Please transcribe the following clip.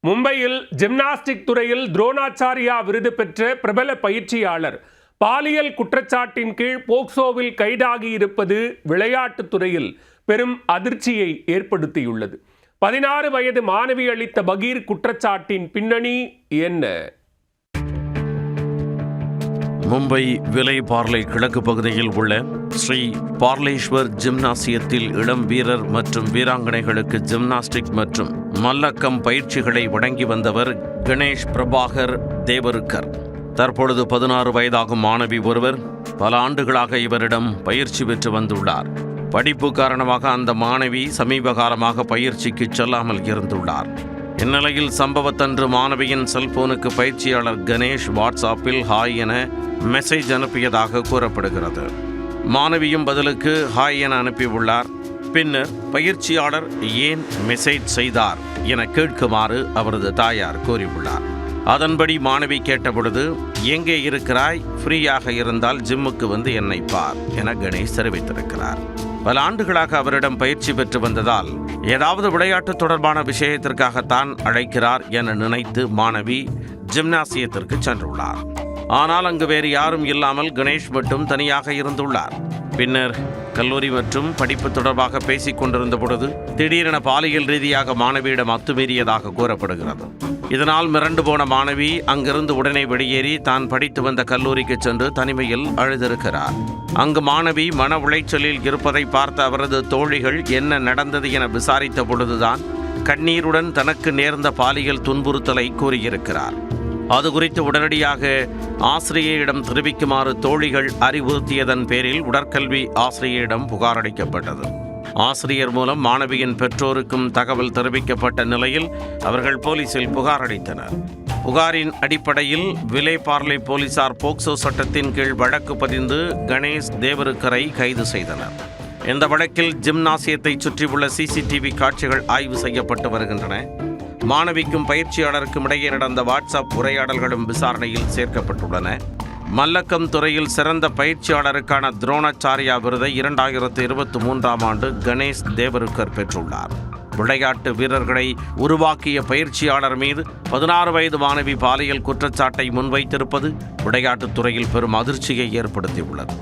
மும்பையில் ஜிம்னாஸ்டிக் துறையில் துரோணாச்சாரியா விருது பெற்ற பிரபல பயிற்சியாளர் பாலியல் குற்றச்சாட்டின் கீழ் போக்சோவில் கைதாகி இருப்பது விளையாட்டுத் துறையில் பெரும் அதிர்ச்சியை ஏற்படுத்தியுள்ளது. 16 வயது மாணவி அளித்த பகீர் குற்றச்சாட்டின் பின்னணி என்ன? மும்பை விலை பார்லே கிழக்கு பகுதியில் உள்ள ஸ்ரீ பார்லேஸ்வர் ஜிம்னாசியத்தில் இளம் வீரர் மற்றும் வீராங்கனைகளுக்கு ஜிம்னாஸ்டிக் மற்றும் மல்லக்கம் பயிற்சிகளை வழங்கி வந்தவர் கணேஷ் பிரபாகர் தேவருக்கர். தற்பொழுது 16 வயதாகும் மாணவி ஒருவர் பல ஆண்டுகளாக இவரிடம் பயிற்சி பெற்று வந்துள்ளார். படிப்பு காரணமாக அந்த மாணவி சமீப காலமாக பயிற்சிக்கு செல்லாமல் இருந்துள்ளார். இந்நிலையில் சம்பவத்தன்று மாணவியின் செல்போனுக்கு பயிற்சியாளர் கணேஷ் வாட்ஸ்அப்பில் ஹாய் என மெசேஜ் அனுப்பியதாக கூறப்படுகிறது. மாணவியும் பதிலுக்கு ஹாய் என அனுப்பியுள்ளார். பின்னர் பயிற்சியாளர் ஏன் மெசேஜ் செய்தார் என கேட்குமாறு அவரது தாயார் கூறியுள்ளார். அதன்படி மாணவி கேட்டபொழுது, எங்கே இருக்கிறாய், ஃப்ரீயாக இருந்தால் ஜிம்முக்கு வந்து என்னை பார் என கணேஷ் தெரிவித்திருக்கிறார். பல ஆண்டுகளாக அவரிடம் பயிற்சி பெற்று வந்ததால் ஏதாவது விளையாட்டு தொடர்பான விஷயத்திற்காகத்தான் அழைக்கிறார் என நினைத்து மாணவி ஜிம்னாசியத்திற்கு சென்றுள்ளார். ஆனால் அங்கு வேறு யாரும் இல்லாமல் கணேஷ் மட்டும் தனியாக இருந்துள்ளார். பின்னர் கல்லூரி மற்றும் படிப்பு தொடர்பாக பேசிக் கொண்டிருந்த பொழுது திடீரென பாலியல் ரீதியாக மாணவியிடம் அத்துமீறியதாக கூறப்படுகிறது. இதனால் மிரண்டு போன மாணவி அங்கிருந்து உடனே வெளியேறி தான் படித்து வந்த கல்லூரிக்கு சென்று தனிமையில் அழுதிருக்கிறார். அங்கு மாணவி மன உளைச்சலில் இருப்பதை பார்த்த அவரது தோழிகள் என்ன நடந்தது என விசாரித்த பொழுதுதான் கண்ணீருடன் தனக்கு நேர்ந்த பாலியல் துன்புறுத்தலை கூறியிருக்கிறார். அது குறித்து உடனடியாக ஆசிரியரிடம் தெரிவிக்குமாறு தோழிகள் அறிவுறுத்தியதன் பேரில் உடற்கல்வி ஆசிரியரிடம் புகார் அளிக்கப்பட்டது. ஆசிரியர் மூலம் மாணவியின் பெற்றோருக்கும் தகவல் தெரிவிக்கப்பட்ட நிலையில் அவர்கள் போலீசில் புகார் அளித்தனர். புகாரின் அடிப்படையில் விலை பார்லே போலீசார் போக்சோ சட்டத்தின் கீழ் வழக்கு பதிந்து கணேஷ் தேவருக்கரை கைது செய்தனர். இந்த வழக்கில் ஜிம்னாசியத்தை சுற்றியுள்ள சிசிடிவி காட்சிகள் ஆய்வு செய்யப்பட்டு வருகின்றன. மாணவிக்கும் பயிற்சியாளருக்கும் இடையே நடந்த வாட்ஸ்அப் உரையாடல்களும் விசாரணையில் சேர்க்கப்பட்டுள்ளன. மல்லக்கம் துறையில் சிறந்த பயிற்சியாளருக்கான துரோணாச்சாரியா விருதை 2023ஆம் ஆண்டு கணேஷ் தேவருக்கர் பெற்றுள்ளார். விளையாட்டு வீரர்களை உருவாக்கிய பயிற்சியாளர் மீது 16 வயது மாணவி பாலியல் குற்றச்சாட்டை முன்வைத்திருப்பது விளையாட்டுத் துறையில் பெரும் அதிர்ச்சியை ஏற்படுத்தியுள்ளது.